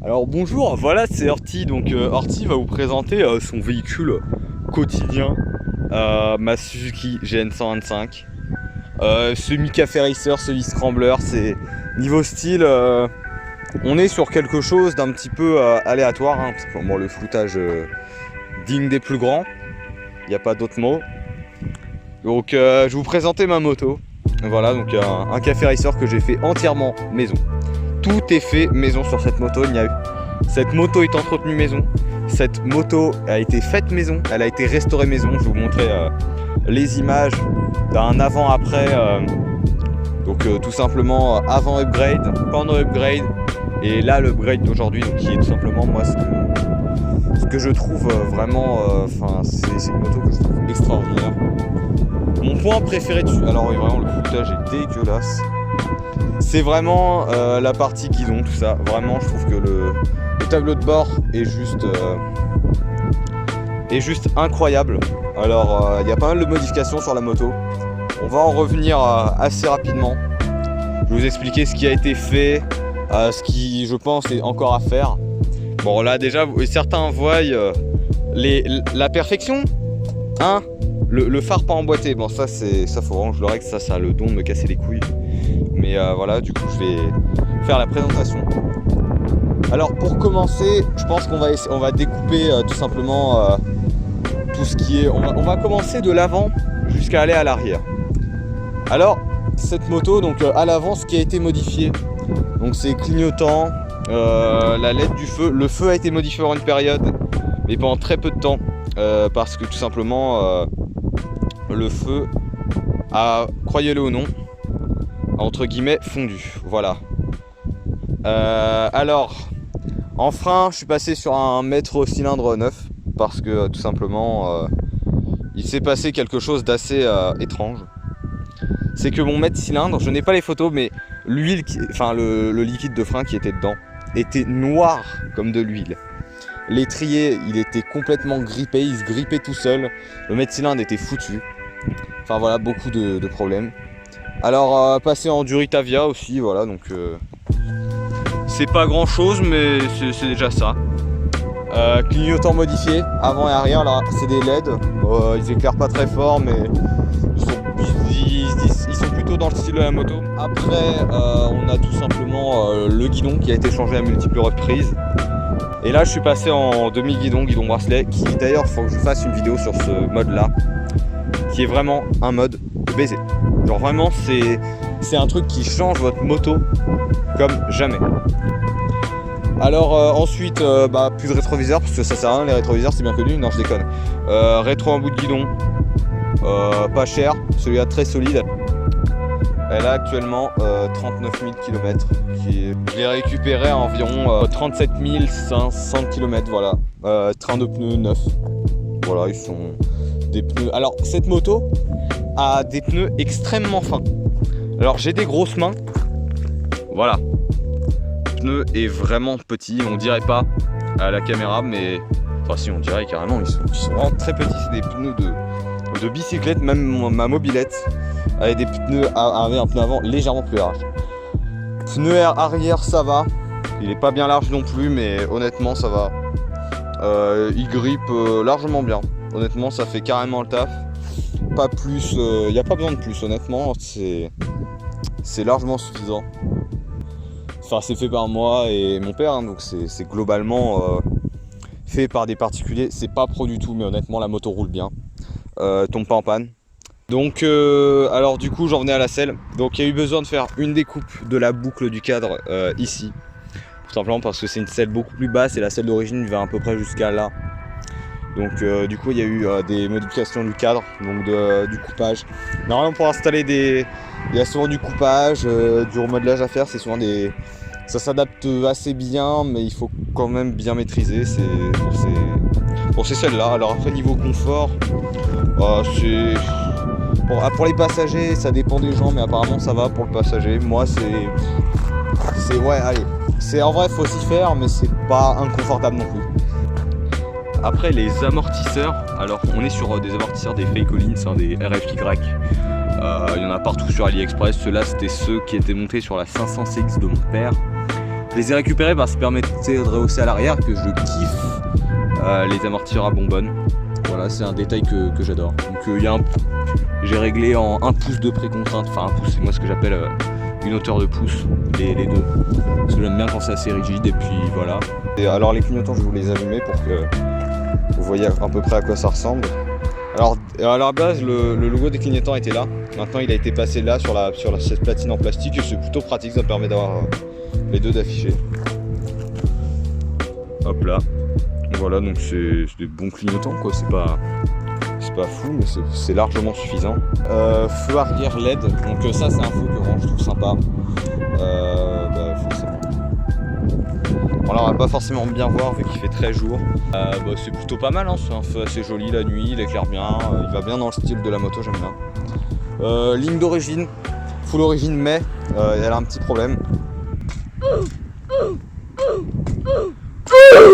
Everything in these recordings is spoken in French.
Alors bonjour, voilà c'est Horty, donc Horty va vous présenter son véhicule quotidien, ma Suzuki GN125. Semi-café racer, semi-scrambler, c'est niveau style, on est sur quelque chose d'un petit peu aléatoire, hein, parce que, bon, le floutage digne des plus grands, il n'y a pas d'autre mot. Donc je vais vous présenter ma moto, voilà donc un café racer que j'ai fait entièrement maison. Tout est fait maison sur cette moto. Cette moto est entretenue maison. Cette moto a été faite maison. Elle a été restaurée maison. Je vais vous montrer les images d'un avant-après. Tout simplement avant upgrade, pendant upgrade. Et là l'upgrade d'aujourd'hui qui est tout simplement moi ce que je trouve vraiment. C'est une moto que je trouve extraordinaire. Mon point préféré dessus. Alors oui, vraiment le floutage est dégueulasse. C'est vraiment la partie guidon, tout ça. Vraiment, je trouve que le tableau de bord est juste incroyable. Alors, il y a pas mal de modifications sur la moto. On va en revenir assez rapidement. Je vais vous expliquer ce qui a été fait, ce qui, je pense, est encore à faire. Bon, là, déjà, certains voient la perfection, hein, le phare pas emboîté. Bon, ça, faut vraiment que je le règle. Ça a le don de me casser les couilles. Mais voilà, du coup je vais faire la présentation. Alors pour commencer, je pense qu'on va découper tout simplement tout ce qui est... On va commencer de l'avant jusqu'à aller à l'arrière. Alors cette moto, donc à l'avant, ce qui a été modifié, donc c'est clignotant, la LED du feu. Le feu a été modifié pour une période, mais pendant très peu de temps, parce que tout simplement le feu a, croyez-le ou non, entre guillemets fondu, voilà. Alors en frein je suis passé sur un mètre cylindre neuf parce que tout simplement il s'est passé quelque chose d'assez étrange. C'est que mon mètre cylindre, je n'ai pas les photos, mais l'huile, le liquide de frein qui était dedans était noir comme de l'huile. L'étrier il était complètement grippé, il se grippait tout seul, le mètre cylindre était foutu. Enfin voilà, beaucoup de problèmes. Alors passer en Duritavia aussi, voilà, donc c'est pas grand chose mais c'est déjà ça. Clignotant modifié, avant et arrière, là c'est des LED, ils éclairent pas très fort mais ils sont plutôt dans le style de la moto. Après on a tout simplement le guidon qui a été changé à multiples reprises. Et là je suis passé en demi-guidon, guidon bracelet, qui d'ailleurs faut que je fasse une vidéo sur ce mode là, qui est vraiment un mode de baiser. Genre vraiment c'est un truc qui change votre moto comme jamais. Alors ensuite plus de rétroviseur parce que ça sert à rien les rétroviseurs, c'est bien connu, non je déconne. Rétro en bout de guidon, pas cher, celui-là très solide. Elle a actuellement 39 000 km. Je l'ai récupéré à environ 37 500 km, voilà. Train de pneus neufs. Voilà, ils sont des pneus. Alors cette moto a des pneus extrêmement fins. Alors j'ai des grosses mains. Voilà. Le pneu est vraiment petit, on dirait pas à la caméra, mais enfin si on dirait carrément, ils sont vraiment très petits. C'est des pneus de bicyclette, même ma mobilette avait des pneus, avait un pneu avant légèrement plus large. Pneu arrière ça va, il est pas bien large non plus, mais honnêtement ça va. Il grippe largement bien. Honnêtement ça fait carrément le taf. Pas plus, il n'y a pas besoin de plus, honnêtement c'est largement suffisant. Enfin c'est fait par moi et mon père, hein, donc c'est globalement fait par des particuliers. C'est pas pro du tout, mais honnêtement la moto roule bien, tombe pas en panne. Donc alors du coup j'en venais à la selle. Donc il y a eu besoin de faire une découpe de la boucle du cadre ici, tout simplement parce que c'est une selle beaucoup plus basse et la selle d'origine va à peu près jusqu'à là. Donc du coup il y a eu des modifications du cadre, donc du coupage. Normalement pour installer il y a souvent du coupage, du remodelage à faire, c'est souvent ça s'adapte assez bien, mais il faut quand même bien maîtriser. C'est pour ces selles là. Alors après niveau confort, c'est pour les passagers, ça dépend des gens, mais apparemment ça va pour le passager. Moi c'est ouais allez, en vrai faut s'y faire, mais c'est pas inconfortable non plus. Après les amortisseurs, alors on est sur des amortisseurs des Fake Collins, hein, des RFY. Il y en a partout sur AliExpress. Ceux-là c'était ceux qui étaient montés sur la 500CX de mon père. Je les ai récupérés parce qu'ils permettaient de rehausser à l'arrière, que je kiffe les amortisseurs à bonbonne. Voilà, c'est un détail que j'adore. Donc j'ai réglé en 1 pouce de précontrainte, enfin 1 pouce, c'est moi ce que j'appelle une hauteur de pouce, les deux. Parce que j'aime bien quand c'est assez rigide, et puis voilà. Et alors les clignotants, je vais vous les allumer pour que vous voyez à peu près à quoi ça ressemble. Alors à la base, le logo des clignotants était là. Maintenant il a été passé là sur cette platine en plastique, et c'est plutôt pratique, ça permet d'avoir les deux d'afficher. Hop là. Voilà, donc c'est des bons clignotants quoi, c'est pas fou, mais c'est largement suffisant. Feu arrière LED, donc ça c'est un feu que je trouve sympa. Forcément. Bon, là on va pas forcément bien voir vu qu'il fait très jour. C'est plutôt pas mal, hein. C'est un feu assez joli la nuit, il éclaire bien, il va bien dans le style de la moto, j'aime bien. Ligne d'origine, full origine, mais elle a un petit problème.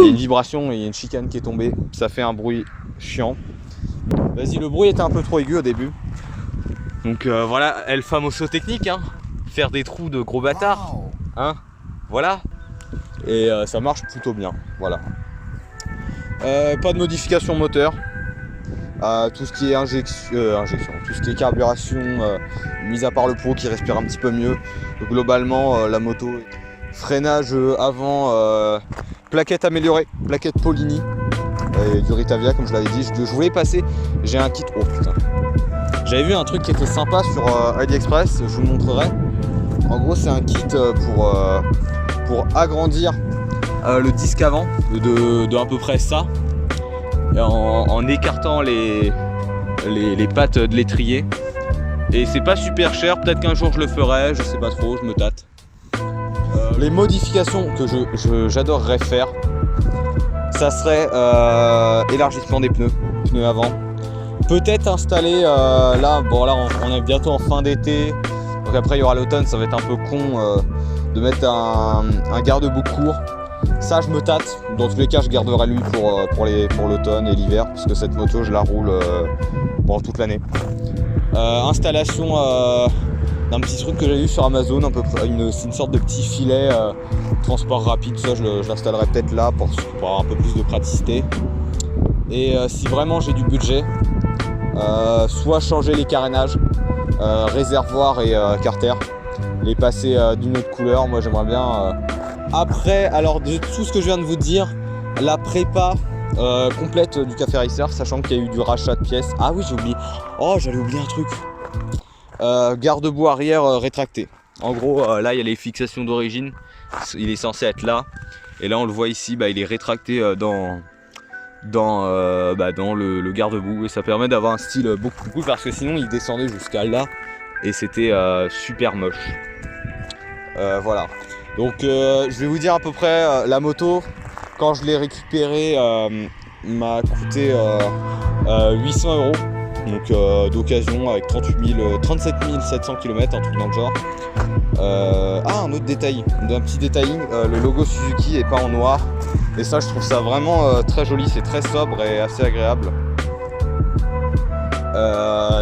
Il y a une vibration et il y a une chicane qui est tombée, ça fait un bruit chiant. Vas-y, le bruit était un peu trop aigu au début. Donc voilà, el famoso technique, hein. Faire des trous de gros bâtards, hein. Voilà. Et ça marche plutôt bien, voilà. Pas de modification moteur. Tout ce qui est injection, tout ce qui est carburation, mis à part le pot qui respire un petit peu mieux. Donc, globalement, la moto, freinage avant, plaquette améliorée, plaquette Polini. Et du Ritavia comme je l'avais dit, je voulais passer, j'ai un kit, oh putain. J'avais vu un truc qui était sympa sur AliExpress, je vous le montrerai. En gros c'est un kit pour agrandir le disque avant de à peu près ça, et en écartant les pattes de l'étrier. Et c'est pas super cher, peut-être qu'un jour je le ferai, je sais pas trop, je me tâte. Les modifications que j'adorerais faire, ça serait élargissement des pneus avant. Peut-être installer là on est bientôt en fin d'été, donc après il y aura l'automne, ça va être un peu con de mettre un garde-boue court. Ça je me tâte, dans tous les cas je garderai lui pour l'automne et l'hiver, puisque cette moto je la roule pendant toute l'année. Installation d'un petit truc que j'ai vu sur Amazon, à peu près une sorte de petit filet transport rapide, ça je l'installerai peut-être là pour avoir un peu plus de praticité. Et si vraiment j'ai du budget, soit changer les carénages, réservoir et carter, les passer d'une autre couleur, moi j'aimerais bien. Après, alors de tout ce que je viens de vous dire, la prépa complète du Café Racer, sachant qu'il y a eu du rachat de pièces. Ah oui, j'ai oublié, oh j'allais oublier un truc. Garde-boue arrière rétracté. En gros, là il y a les fixations d'origine, il est censé être là, et là on le voit ici, il est rétracté dans le garde-boue, et ça permet d'avoir un style beaucoup plus cool, parce que sinon il descendait jusqu'à là et c'était super moche. Voilà, donc je vais vous dire à peu près la moto, quand je l'ai récupérée, m'a coûté 800 €. Donc d'occasion avec 37 700 km, un truc dans le genre. Un autre détail, un petit détailling, le logo Suzuki est pas en noir. Et ça je trouve ça vraiment très joli, c'est très sobre et assez agréable.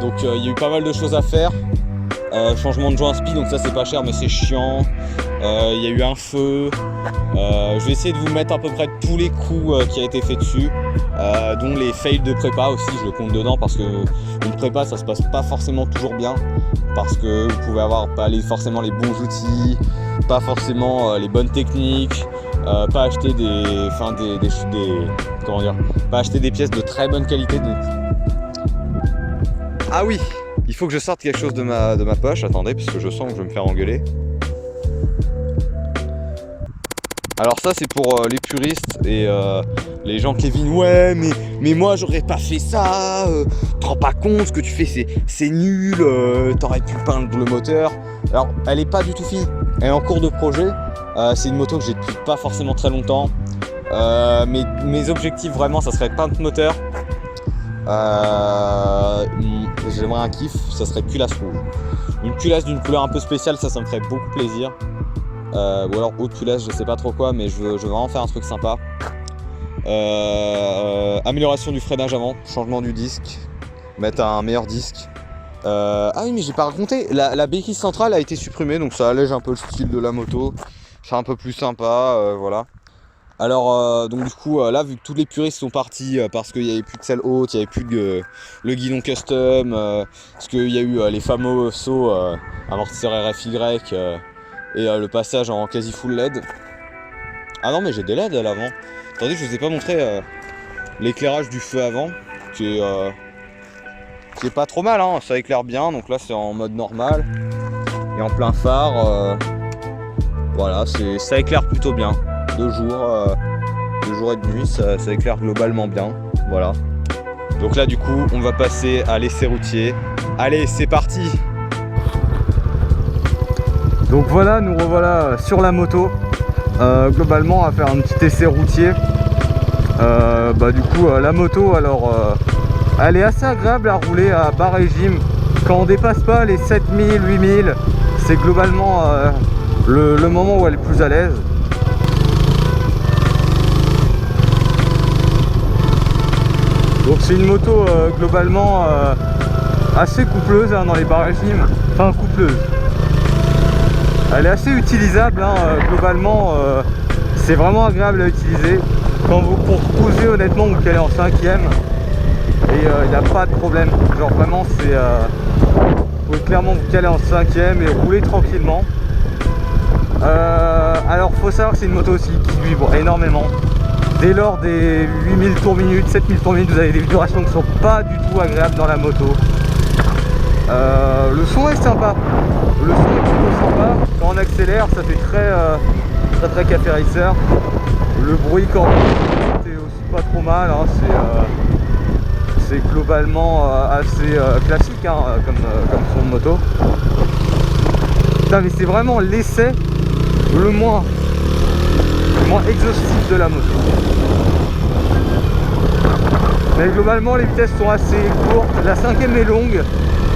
Donc il y a eu pas mal de choses à faire. Changement de joint spi, donc ça c'est pas cher mais c'est chiant. Il y a eu un feu. Je vais essayer de vous mettre à peu près tous les coups qui a été fait dessus, dont les fails de prépa aussi, je le compte dedans, parce que une prépa ça se passe pas forcément toujours bien, parce que vous pouvez avoir pas forcément les bons outils, pas forcément les bonnes techniques, pas acheter pas acheter des pièces de très bonne qualité. Ah oui, il faut que je sorte quelque chose de ma poche, attendez, parce que je sens que je vais me faire engueuler. Alors ça c'est pour les puristes et les gens Kevin, ouais mais moi j'aurais pas fait ça, te rends pas compte, ce que tu fais c'est nul, t'aurais pu peindre le moteur. Alors elle est pas du tout finie, elle est en cours de projet, c'est une moto que j'ai depuis pas forcément très longtemps. Mes objectifs vraiment ça serait peindre moteur, j'aimerais un kiff, ça serait culasse rouge. Une culasse d'une couleur un peu spéciale, ça me ferait beaucoup plaisir. Ou alors haute culasse, je sais pas trop quoi, mais je veux vraiment faire un truc sympa. Amélioration du freinage avant, changement du disque, mettre un meilleur disque. Ah oui, mais j'ai pas raconté, la béquille centrale a été supprimée, donc ça allège un peu le style de la moto. c'est un peu plus sympa, voilà. Alors donc du coup là, vu que tous les puristes sont partis parce qu'il n'y avait plus de selle haute, il n'y avait plus de le guidon custom, parce qu'il y a eu les fameux sauts amortisseur RFY et le passage en quasi full LED. Ah non mais j'ai des LED à l'avant. Attendez, je vous ai pas montré l'éclairage du feu avant, qui est pas trop mal, hein. Ça éclaire bien, donc là c'est en mode normal et en plein phare. Voilà, ça éclaire plutôt bien. De jour et de nuit, ça éclaire globalement bien. Voilà. Donc là du coup on va passer à l'essai routier. Allez, c'est parti. Donc voilà, nous revoilà sur la moto. Globalement à faire un petit essai routier. Du coup la moto, alors elle est assez agréable à rouler à bas régime. Quand on dépasse pas les 7000, 8000, c'est globalement le moment où elle est plus à l'aise. Donc c'est une moto globalement assez coupleuse hein, dans les bas régimes, enfin coupleuse. Elle est assez utilisable hein, globalement, c'est vraiment agréable à utiliser. Quand vous pour poser honnêtement vous calez en 5ème et il n'y a pas de problème. Genre vraiment c'est vous pouvez clairement vous caler en 5ème et rouler tranquillement. Alors faut savoir que c'est une moto aussi qui vibre énormément. Dès lors des 8000 tours minute, 7000 tours minute, vous avez des vibrations qui ne sont pas du tout agréables dans la moto. Le son est sympa. Le son est plutôt sympa. Quand on accélère, ça fait très café racer. Le bruit quand c'est aussi pas trop mal. Hein. C'est globalement assez classique hein, comme son de moto. Putain, mais c'est vraiment l'essai le moins exhaustif de la moto. Mais globalement les vitesses sont assez courtes. La 5ème est longue.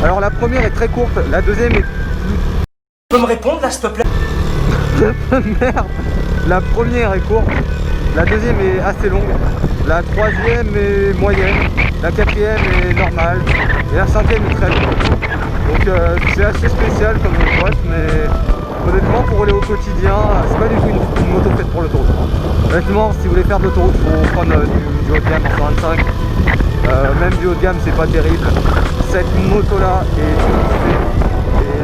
Alors la première est très courte, la deuxième est plus... Tu peux me répondre là s'il te plaît? Merde. La première est courte, la deuxième est assez longue, la troisième est moyenne, la quatrième est normale et la 5ème est très longue. Donc c'est assez spécial comme boîte, mais honnêtement pour rouler au quotidien, c'est pas du tout une moto faite pour l'autoroute. Honnêtement, si vous voulez faire de l'autoroute, il faut prendre du haut de gamme en 125. Même du haut de gamme, c'est pas terrible. Cette moto là est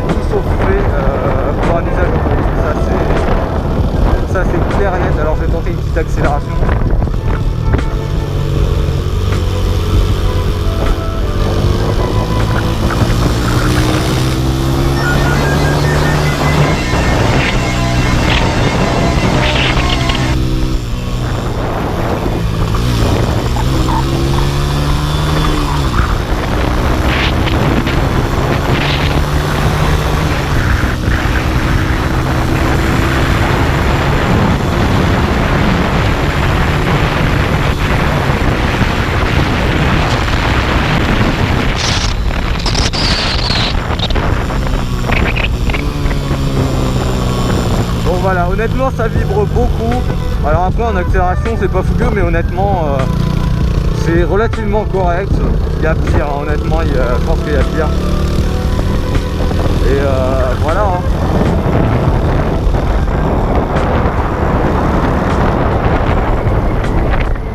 tout sauf fait pour un usage d'autoroute. Ça c'est clair et net. Alors je vais tenter une petite accélération. Voilà, honnêtement ça vibre beaucoup. Alors après en accélération c'est pas fougueux, mais honnêtement c'est relativement correct. Il y a pire hein, honnêtement, je pense qu'il y a pire. Et voilà hein.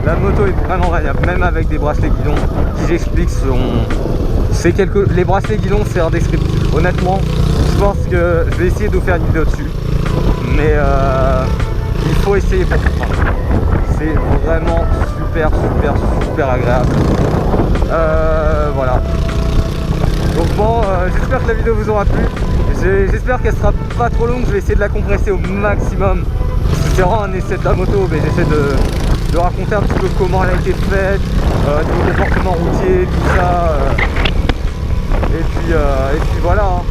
La moto est vraiment variable, même avec des bracelets guidon qui j'explique les bracelets guidon c'est indescriptible. Honnêtement je pense que je vais essayer de vous faire une vidéo dessus. Mais il faut essayer pour comprendre. C'est vraiment super agréable. Voilà. Donc bon, j'espère que la vidéo vous aura plu. J'espère qu'elle sera pas trop longue. Je vais essayer de la compresser au maximum. C'est vraiment un essai de la moto, mais j'essaie de raconter un petit peu comment elle a été faite, du comportement routier, tout ça. Et puis voilà. Hein.